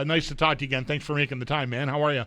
Nice to talk to you again. Thanks for making the time, man. How are you?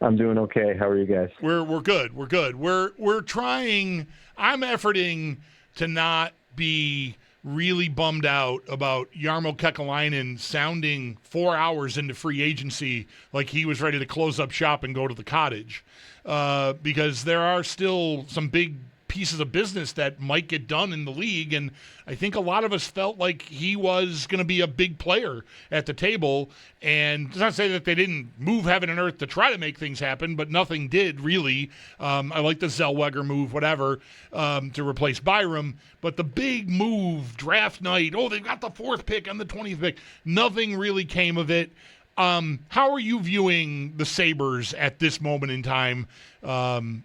I'm doing okay. How are you guys? We're good. We're good. We're trying. I'm efforting to not be really bummed out about Jarmo Kekalainen sounding 4 hours into free agency like he was ready to close up shop and go to the cottage, because there are still some big pieces of business that might get done in the league, and I think a lot of us felt like he was going to be a big player at the table. And it's not to say that they didn't move heaven and earth to try to make things happen, but nothing did really. I like the Zellweger move, whatever, to replace Byram, but the big move, draft night, they've got the 4th pick and the 20th pick, nothing really came of it. How are you viewing the Sabres at this moment in time,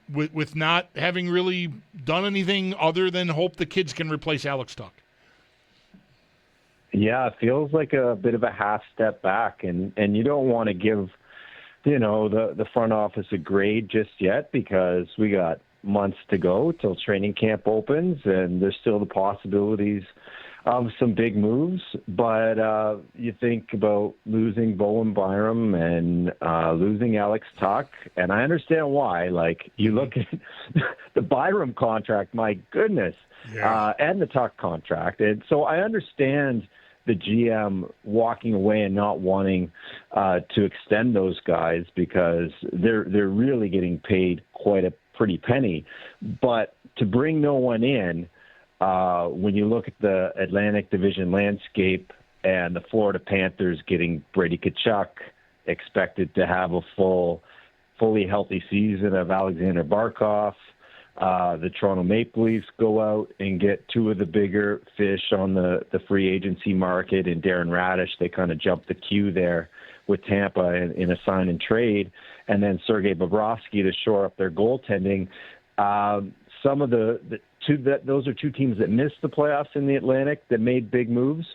with not having really done anything other than hope the kids can replace Alex Tuch? Yeah, it feels like a bit of a half step back, and you don't want to give, the front office a grade just yet, because we got months to go till training camp opens, and there's still the possibilities of some big moves. But you think about losing Bowen Byram and losing Alex Tuch, and I understand why. Like, you look at the Byram contract, my goodness, and the Tuch contract. And so I understand the GM walking away and not wanting to extend those guys, because they're really getting paid quite a pretty penny. But to bring no one in, when you look at the Atlantic Division landscape and the Florida Panthers getting Brady Tkachuk, expected to have a fully healthy season of Alexander Barkov, the Toronto Maple Leafs go out and get 2 of the bigger fish on the free agency market, and Darren Radish, they kind of jumped the queue there with Tampa in a sign and trade, and then Sergei Bobrovsky to shore up their goaltending. Some of those are 2 teams that missed the playoffs in the Atlantic that made big moves.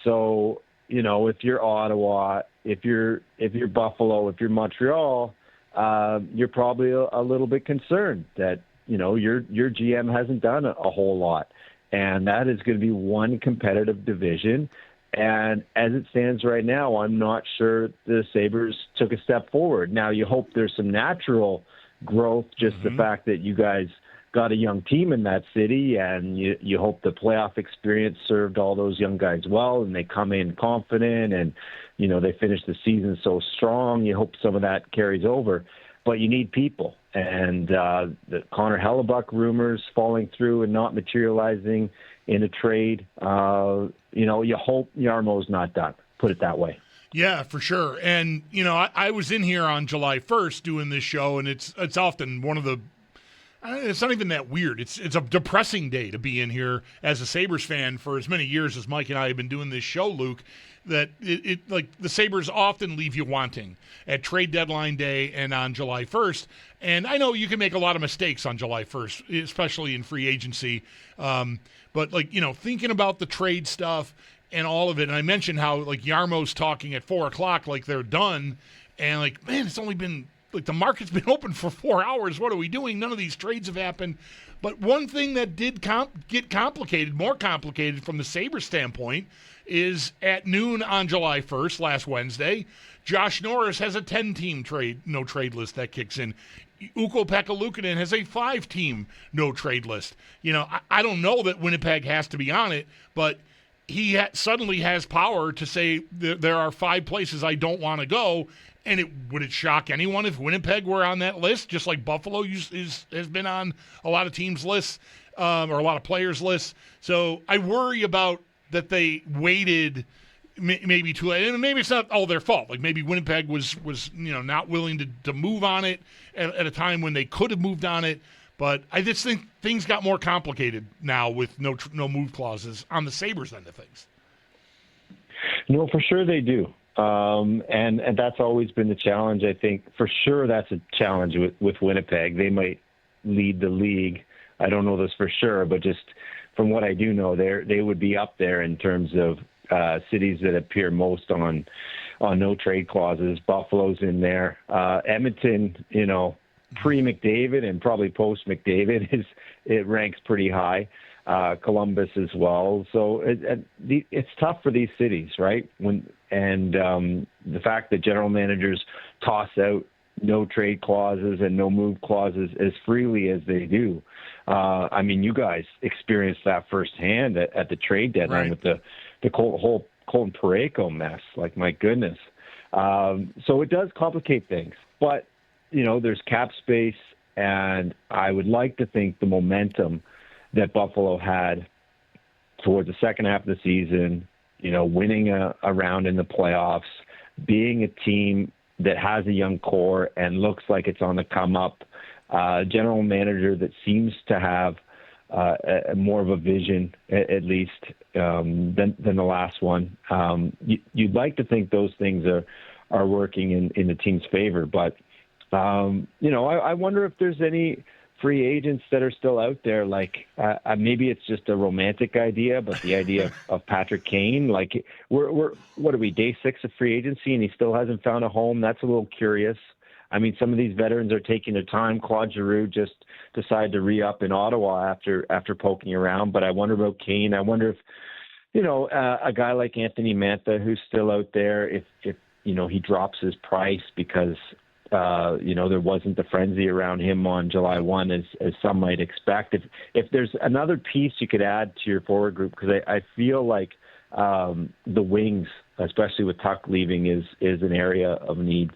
So, if you're Ottawa, if you're Buffalo, if you're Montreal, you're probably a little bit concerned that, your GM hasn't done a whole lot. And that is going to be one competitive division. And as it stands right now, I'm not sure the Sabres took a step forward. Now, you hope there's some natural growth, just the fact that you guys got a young team in that city, and you hope the playoff experience served all those young guys well, and they come in confident, and, they finish the season so strong. You hope some of that carries over. But you need people. And the Connor Hellebuck rumors falling through and not materializing in a trade, you hope Jarmo's not done. Put it that way. Yeah, for sure. And, I was in here on July 1st doing this show, and it's often one of the it's not even that weird. It's a depressing day to be in here as a Sabres fan for as many years as Mike and I have been doing this show, Luke, that it like the Sabres often leave you wanting at trade deadline day and on July 1st. And I know you can make a lot of mistakes on July 1st, especially in free agency. But thinking about the trade stuff and all of it, and I mentioned how Yarmo's talking at 4:00 like they're done, and man, it's only been the market's been open for 4 hours. What are we doing? None of these trades have happened. But one thing that did get complicated, more complicated from the Sabres standpoint, is at noon on July 1st, last Wednesday, Josh Norris has a 10-team no-trade list that kicks in. Ukko-Pekka Luukkonen has a 5-team no-trade list. I don't know that Winnipeg has to be on it, but he suddenly has power to say there are 5 places I don't want to go. And would it shock anyone if Winnipeg were on that list, just like Buffalo has been on a lot of teams' lists or a lot of players' lists? So I worry about that they waited maybe too late. And maybe it's not all their fault. Maybe Winnipeg was not willing to move on it at a time when they could have moved on it. But I just think things got more complicated now with no move clauses on the Sabres end of things. No, for sure they do. And that's always been the challenge. I think for sure that's a challenge with Winnipeg. They might lead the league. I don't know this for sure, but just from what I do know, they would be up there in terms of cities that appear most on no trade clauses. Buffalo's in there. Edmonton, pre-McDavid and probably post-McDavid it ranks pretty high. Columbus as well. So it's tough for these cities, right? The fact that general managers toss out no trade clauses and no move clauses as freely as they do. I mean, you guys experienced that firsthand at the trade deadline with the whole Colton Parayko mess. Like, my goodness. So it does complicate things. But, there's cap space, and I would like to think the momentum that Buffalo had towards the second half of the season, winning a round in the playoffs, being a team that has a young core and looks like it's on the come up, general manager that seems to have more of a vision, at least, than the last one. You'd like to think those things are working in the team's favor, but I wonder if there's any free agents that are still out there. Like, maybe it's just a romantic idea, but the idea of Patrick Kane, like, we're what are we, day 6 of free agency, and he still hasn't found a home? That's a little curious. I mean, some of these veterans are taking their time. Claude Giroux just decided to re-up in Ottawa after poking around, but I wonder about Kane. I wonder if, a guy like Anthony Mantha, who's still out there, if he drops his price because there wasn't the frenzy around him on July 1 as some might expect. If there's another piece you could add to your forward group, because I feel like the wings, especially with Tuch leaving, is an area of need.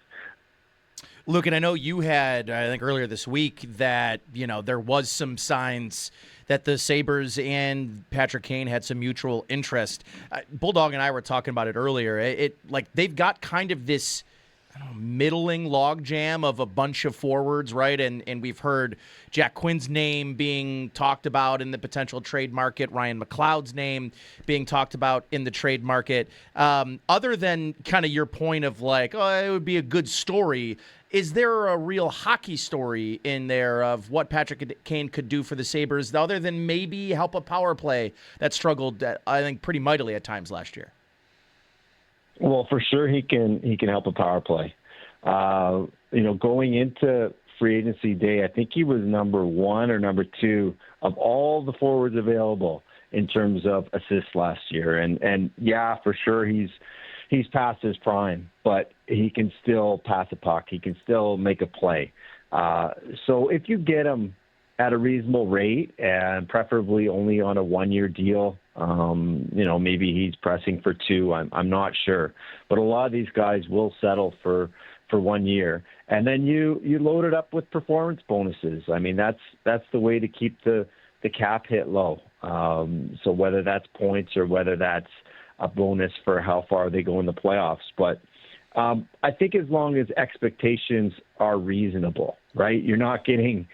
Luke, and I know you had, I think earlier this week, that, there was some signs that the Sabres and Patrick Kane had some mutual interest. Bulldog and I were talking about it earlier. They've got kind of this middling logjam of a bunch of forwards, right? And we've heard Jack Quinn's name being talked about in the potential trade market, Ryan McLeod's name being talked about in the trade market. Other than kind of your point of like, it would be a good story, is there a real hockey story in there of what Patrick Kane could do for the Sabres, other than maybe help a power play that struggled, I think, pretty mightily at times last year? Well, for sure he can help a power play. Going into free agency day, I think he was number 1 or number 2 of all the forwards available in terms of assists last year. And yeah, for sure he's past his prime, but he can still pass a puck. He can still make a play. So if you get him at a reasonable rate, and preferably only on a 1-year deal, maybe he's pressing for 2. I'm not sure, but a lot of these guys will settle for 1 year, and then you load it up with performance bonuses. I mean, that's the way to keep the cap hit low. So whether that's points or whether that's a bonus for how far they go in the playoffs, but I think as long as expectations are reasonable, right? You're not getting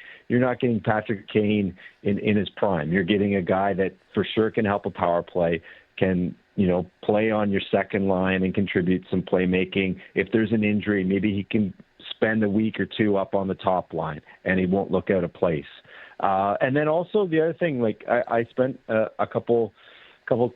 Patrick Kane in his prime. You're getting a guy that for sure can help a power play, can play on your second line and contribute some playmaking. If there's an injury, maybe he can spend a week or 2 up on the top line and he won't look out of place. And then also the other thing, like I spent a couple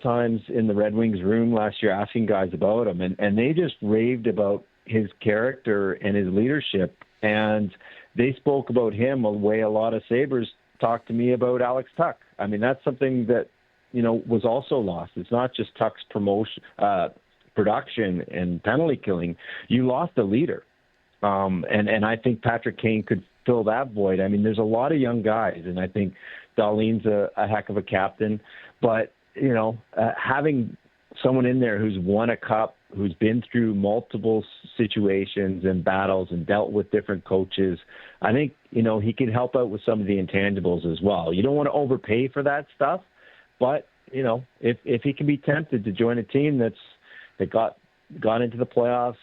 times in the Red Wings room last year asking guys about him, and they just raved about his character and his leadership, and they spoke about him the way a lot of Sabres talked to me about Alex Tuch. I mean, that's something that was also lost. It's not just Tuch's production and penalty killing. You lost a leader, and I think Patrick Kane could fill that void. I mean, there's a lot of young guys, and I think Dahlin's a heck of a captain, but having someone in there who's won a cup, who's been through multiple situations and battles and dealt with different coaches, I think, he can help out with some of the intangibles as well. You don't want to overpay for that stuff, but, if he can be tempted to join a team that got into the playoffs,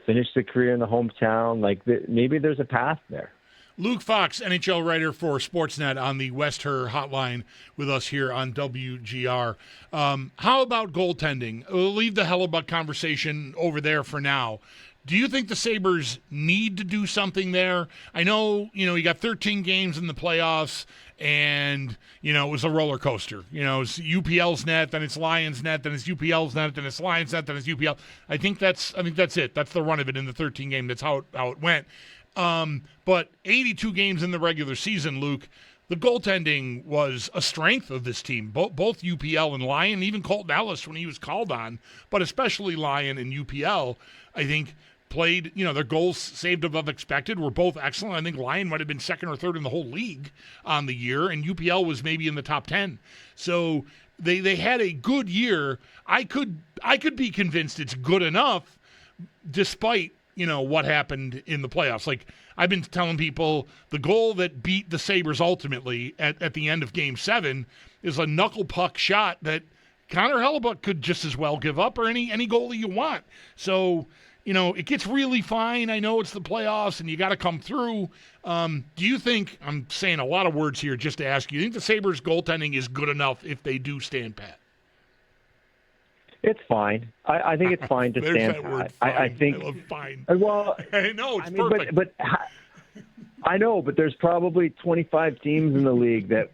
finished their career in the hometown, maybe there's a path there. Luke Fox, NHL writer for Sportsnet on the West Her hotline with us here on WGR. How about goaltending? We'll leave the Hellebuck conversation over there for now. Do you think the Sabres need to do something there? I know, you got 13 games in the playoffs, and, it was a roller coaster. It's UPL's net, then it's Lions net, then it's UPL's net, then it's Lions net, then it's UPL. I think that's it. That's the run of it in the 13 game. That's how it went. But 82 games in the regular season, Luke, the goaltending was a strength of this team. Both UPL and Lyon, even Colton Ellis when he was called on, but especially Lyon and UPL, I think played, their goals saved above expected were both excellent. I think Lyon might have been second or third in the whole league on the year, and UPL was maybe in the top 10. So they had a good year. I could be convinced it's good enough despite, what happened in the playoffs. Like, I've been telling people the goal that beat the Sabres ultimately at the end of Game 7 is a knuckle puck shot that Connor Hellebuyck could just as well give up, or any goalie you want. So, it gets really fine. I know it's the playoffs and you got to come through. Do you think, I'm saying a lot of words here just to ask you think the Sabres goaltending is good enough if they do stand pat? It's fine. I think it's fine to stand that word, pat. fine. I think. I love fine. Well, I know it's perfect. But I know, but there's probably 25 teams in the league that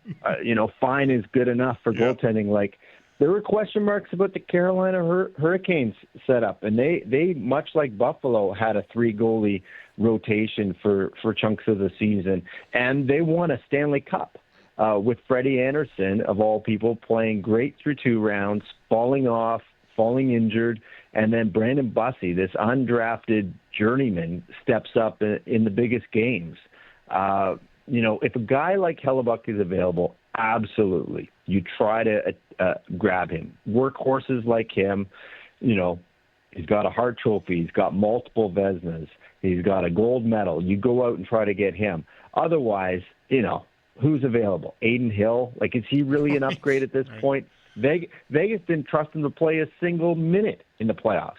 fine is good enough for goaltending. Like, there were question marks about the Carolina Hurricanes setup, and they much like Buffalo had a 3-goalie rotation for chunks of the season, and they won a Stanley Cup. With Freddie Anderson, of all people, playing great through 2 rounds, falling injured, and then Brandon Bussey, this undrafted journeyman, steps up in the biggest games. If a guy like Hellebuyck is available, absolutely, you try to grab him. Workhorses like him, he's got a Hart Trophy, he's got multiple Vezinas, he's got a gold medal. You go out and try to get him. Otherwise, who's available? Aiden Hill? Like, is he really an upgrade at this point? Vegas didn't trust him to play a single minute in the playoffs.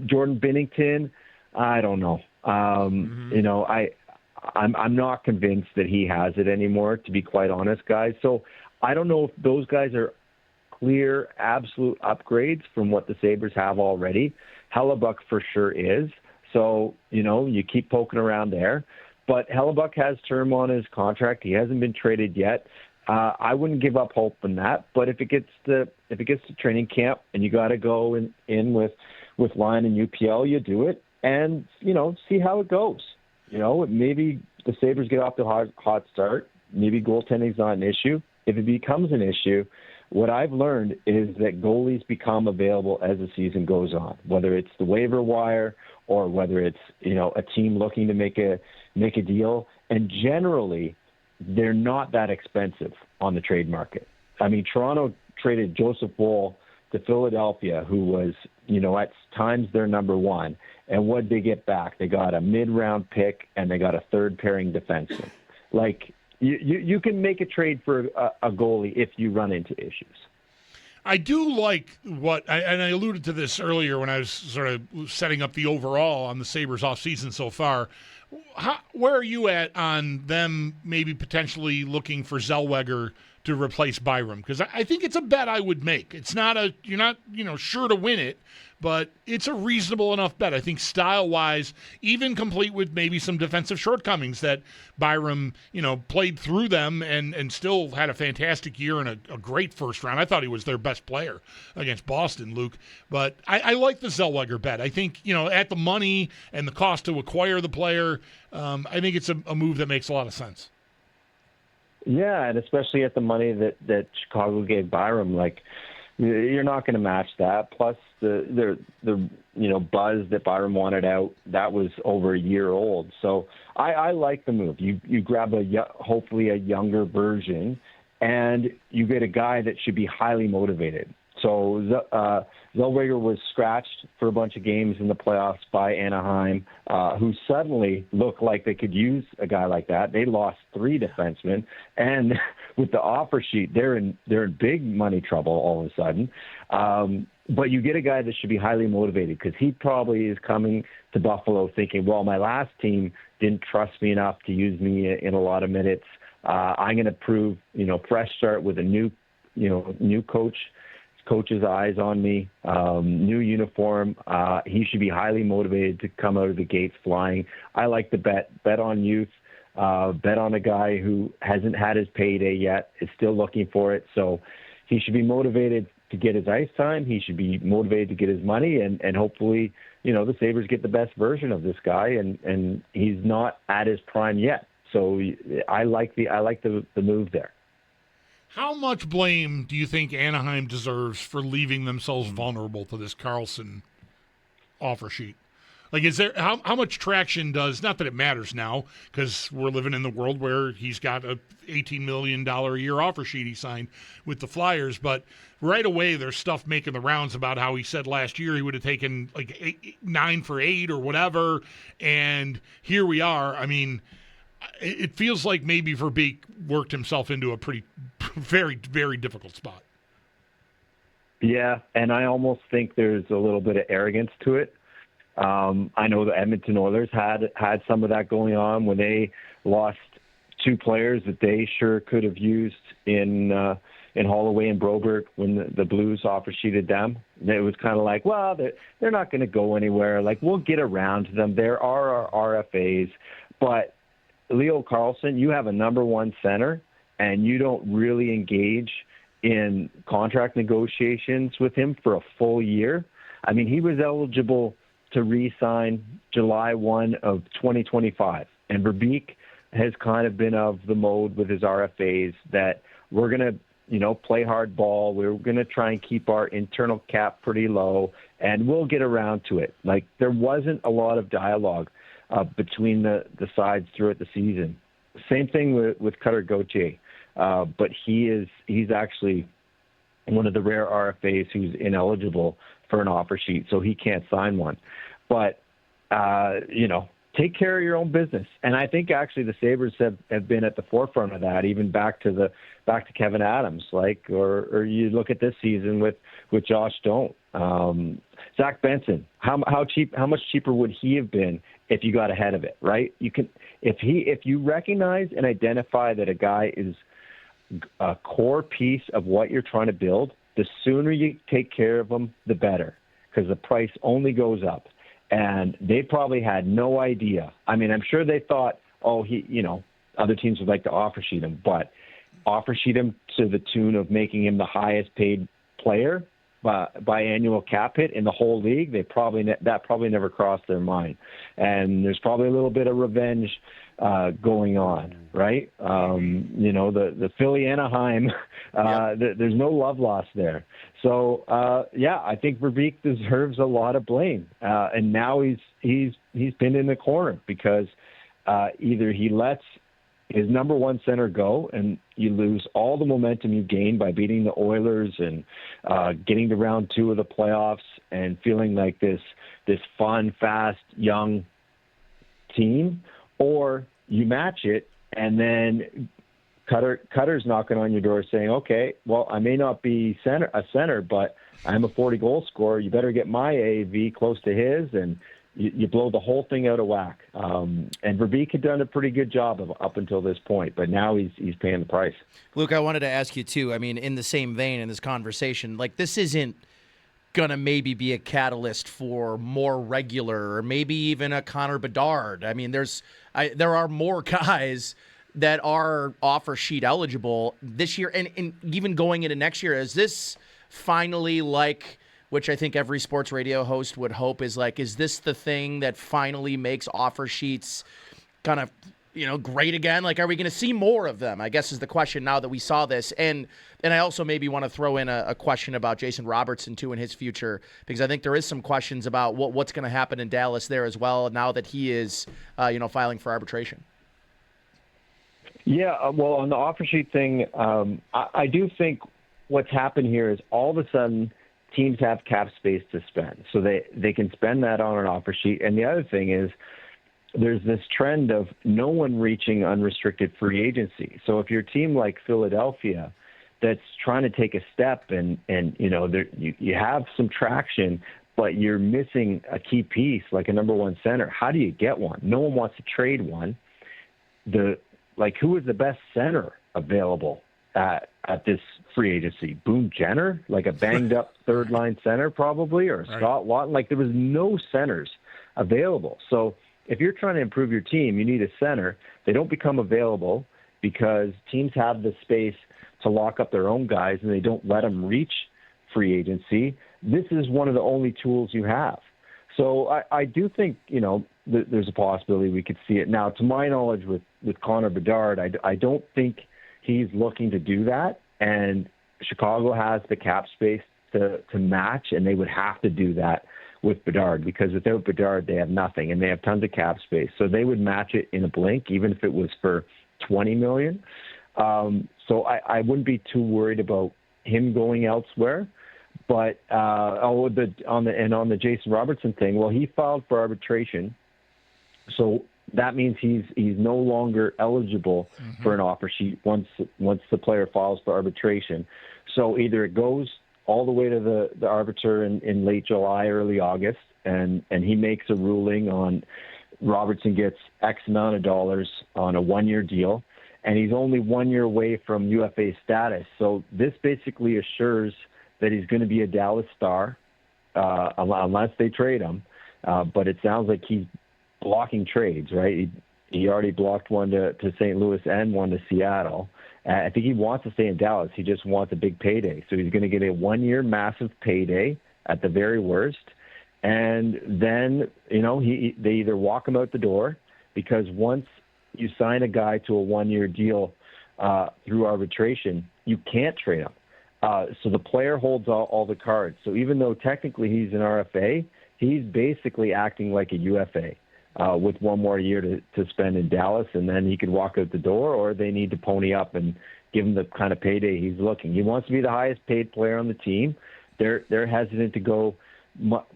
Jordan Binnington, I don't know. I'm not convinced that he has it anymore, to be quite honest, guys. So I don't know if those guys are clear, absolute upgrades from what the Sabres have already. Hellebuyck for sure is. So, you keep poking around there. But Hellebuyck has term on his contract. He hasn't been traded yet. I wouldn't give up hope on that. But if it gets to training camp and you got to go in with Lyon and UPL, you do it and see how it goes. Maybe the Sabres get off to a hot start. Maybe goaltending's not an issue. If it becomes an issue, what I've learned is that goalies become available as the season goes on, whether it's the waiver wire or whether it's a team looking to make a deal. And generally, they're not that expensive on the trade market. I mean, Toronto traded Joseph Woll to Philadelphia, who was, at times their number one. And what did they get back? They got a mid-round pick and they got a third-pairing defenseman. Like, you can make a trade for a goalie if you run into issues. I do like and I alluded to this earlier when I was sort of setting up the overall on the Sabres offseason so far. Where are you at on them maybe potentially looking for Zellweger to replace Byram? Because I think it's a bet I would make. It's not you're not sure to win it, but it's a reasonable enough bet. I think style-wise, even complete with maybe some defensive shortcomings that Byram, played through them and still had a fantastic year and a great first round. I thought he was their best player against Boston, Luke. But I like the Zellweger bet. I think, at the money and the cost to acquire the player, I think it's a move that makes a lot of sense. Yeah, and especially at the money that Chicago gave Byram, like, you're not going to match that. Plus the buzz that Byram wanted out, that was over a year old. So I like the move. You grab hopefully a younger version, and you get a guy that should be highly motivated. So Zellweger was scratched for a bunch of games in the playoffs by Anaheim, who suddenly looked like they could use a guy like that. They lost 3 defensemen, and with the offer sheet, they're in big money trouble all of a sudden. But you get a guy that should be highly motivated because he probably is coming to Buffalo thinking, well, my last team didn't trust me enough to use me in a lot of minutes. I'm going to prove, fresh start with a new coach. Coach's eyes on me, new uniform. He should be highly motivated to come out of the gates flying. I like the bet on youth, bet on a guy who hasn't had his payday yet, is still looking for it. So he should be motivated to get his ice time. He should be motivated to get his money, and hopefully, the Sabres get the best version of this guy, and he's not at his prime yet. So I like the move there. How much blame do you think Anaheim deserves for leaving themselves vulnerable to this Karlsson offer sheet? Like, is there how much traction does, not that it matters now, because we're living in the world where he's got a $18 million a year offer sheet he signed with the Flyers, but right away there's stuff making the rounds about how he said last year he would have taken like 9 for 8 or whatever, and here we are. I mean, it feels like maybe Verbeek worked himself into a pretty, very, very difficult spot. Yeah, and I almost think there's a little bit of arrogance to it. I know the Edmonton Oilers had some of that going on when they lost 2 players that they sure could have used in Holloway and Broberg when the Blues offer sheeted them. It was kind of like, well, they're not going to go anywhere. Like, we'll get around to them. There are our RFAs. But Leo Carlsson, you have a number 1 center, and you don't really engage in contract negotiations with him for a full year. I mean, he was eligible to re-sign July 1 of 2025. And Verbeek has kind of been of the mode with his RFAs that we're going to, play hard ball. We're going to try and keep our internal cap pretty low, and we'll get around to it. Like, there wasn't a lot of dialogue between the sides throughout the season. Same thing with Cutter Gauthier. But he's actually one of the rare RFAs who's ineligible for an offer sheet, so he can't sign one. But, take care of your own business. And I think actually the Sabres have been at the forefront of that, even back to Kevin Adams, or you look at this season with Josh Doan. Zach Benson, how much cheaper would he have been if you got ahead of it, right? If you recognize and identify that a guy is a core piece of what you're trying to build, the sooner you take care of them, the better, because the price only goes up. And they probably had no idea. I mean, I'm sure they thought, other teams would like to offer sheet him, but offer sheet him to the tune of making him the highest paid player by annual cap hit in the whole league. That probably never crossed their mind. And there's probably a little bit of revenge going on, right? The Philly Anaheim, there's no love lost there. So I think Verbeek deserves a lot of blame, and now he's been in the corner because either he lets his number 1 center go, and you lose all the momentum you gained by beating the Oilers and getting to round 2 of the playoffs and feeling like this fun, fast, young team, or you match it, and then Cutter's knocking on your door saying, okay, well, I may not be a center, but I'm a 40-goal scorer. You better get my AAV close to his, and you blow the whole thing out of whack. And Verbeek had done a pretty good job up until this point, but now he's paying the price. Luke, I wanted to ask you, too, I mean, in the same vein in this conversation, like, this isn't going to maybe be a catalyst for more regular or maybe even a Connor Bedard. I mean, there are more guys that are offer sheet eligible this year and even going into next year. Is this finally which I think every sports radio host would hope is this the thing that finally makes offer sheets kind of, great again? Like, are we going to see more of them, I guess, is the question now that we saw this. And I also maybe want to throw in a question about Jason Robertson, too, and his future, because I think there is some questions about what's going to happen in Dallas there as well now that he is, filing for arbitration. Yeah, well, on the offer sheet thing, I do think what's happened here is all of a sudden teams have cap space to spend. So they can spend that on an offer sheet. And the other thing is there's this trend of no one reaching unrestricted free agency. So if you're a team like Philadelphia that's trying to take a step and you have some traction, but you're missing a key piece like a number 1 center, how do you get one? No one wants to trade one. Who is the best center available at this free agency? Boone Jenner, like a banged-up third-line center probably, or right. Scott Laughton. There was no centers available. So if you're trying to improve your team, you need a center. They don't become available because teams have the space to lock up their own guys, and they don't let them reach free agency. This is one of the only tools you have. So I do think, there's a possibility we could see it. Now, to my knowledge, with Connor Bedard, I don't think he's looking to do that. And Chicago has the cap space to match, and they would have to do that with Bedard, because without Bedard, they have nothing, and they have tons of cap space. So they would match it in a blink, even if it was for $20 million. So I wouldn't be too worried about him going elsewhere. But on the Jason Robertson thing, well, he filed for arbitration, so that means he's no longer eligible for an offer sheet once the player files for arbitration. So either it goes all the way to the arbiter in late July, early August, and he makes a ruling on Robertson gets X amount of dollars on a 1-year deal, and he's only 1 year away from UFA status. So this basically assures that he's going to be a Dallas Star unless they trade him. But it sounds like he's blocking trades, right? He already blocked one to St. Louis and one to Seattle. I think he wants to stay in Dallas. He just wants a big payday. So he's going to get a 1-year massive payday at the very worst. And then, they either walk him out the door, because once you sign a guy to a 1-year deal through arbitration, you can't trade him. So the player holds all the cards. So even though technically he's an RFA, he's basically acting like a UFA with 1 more year to spend in Dallas, and then he could walk out the door, or they need to pony up and give him the kind of payday he's looking. He wants to be the highest paid player on the team. They're hesitant to go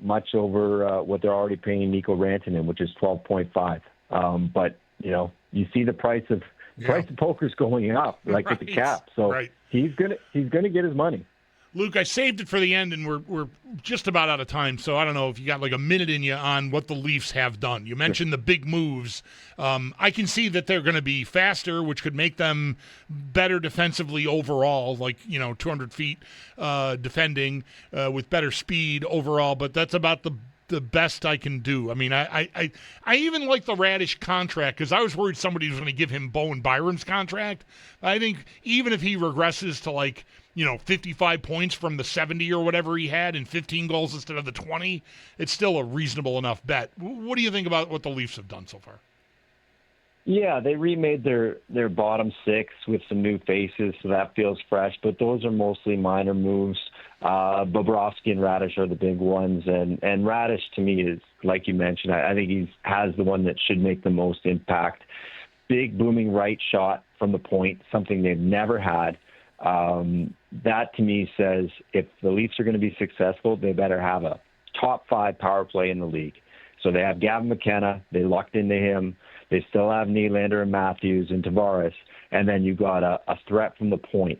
much over what they're already paying Nico Rantanen, which is 12.5. But you see the price of poker's going up, like with the cap. So he's gonna get his money. Luke, I saved it for the end, and we're just about out of time, so I don't know if you got like a minute in you on what the Leafs have done. You mentioned the big moves. I can see that they're going to be faster, which could make them better defensively overall, like 200 feet defending with better speed overall, but that's about the best I can do. I mean, I even like the Radish contract, because I was worried somebody was going to give him Bowen Byram's contract. I think even if he regresses to 55 points from the 70 or whatever he had and 15 goals instead of the 20, it's still a reasonable enough bet. What do you think about what the Leafs have done so far? Yeah, they remade their bottom 6 with some new faces, so that feels fresh, but those are mostly minor moves. Bobrovsky and Radish are the big ones, and Radish, to me, is, like you mentioned, I think he has the one that should make the most impact. Big, booming right shot from the point, something they've never had. That, to me, says if the Leafs are going to be successful, they better have a top 5 power play in the league. So they have Gavin McKenna. They lucked into him. They still have Nylander and Matthews and Tavares. And then you've got a threat from the point.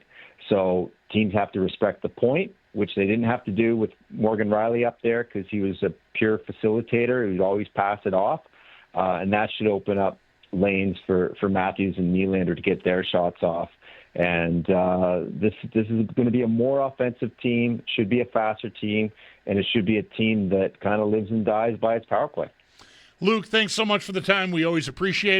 So teams have to respect the point, which they didn't have to do with Morgan Riley up there, because he was a pure facilitator. He would always pass it off. And that should open up lanes for Matthews and Nylander to get their shots off. And this is going to be a more offensive team, should be a faster team, and it should be a team that kind of lives and dies by its power play. Luke, thanks so much for the time. We always appreciate it.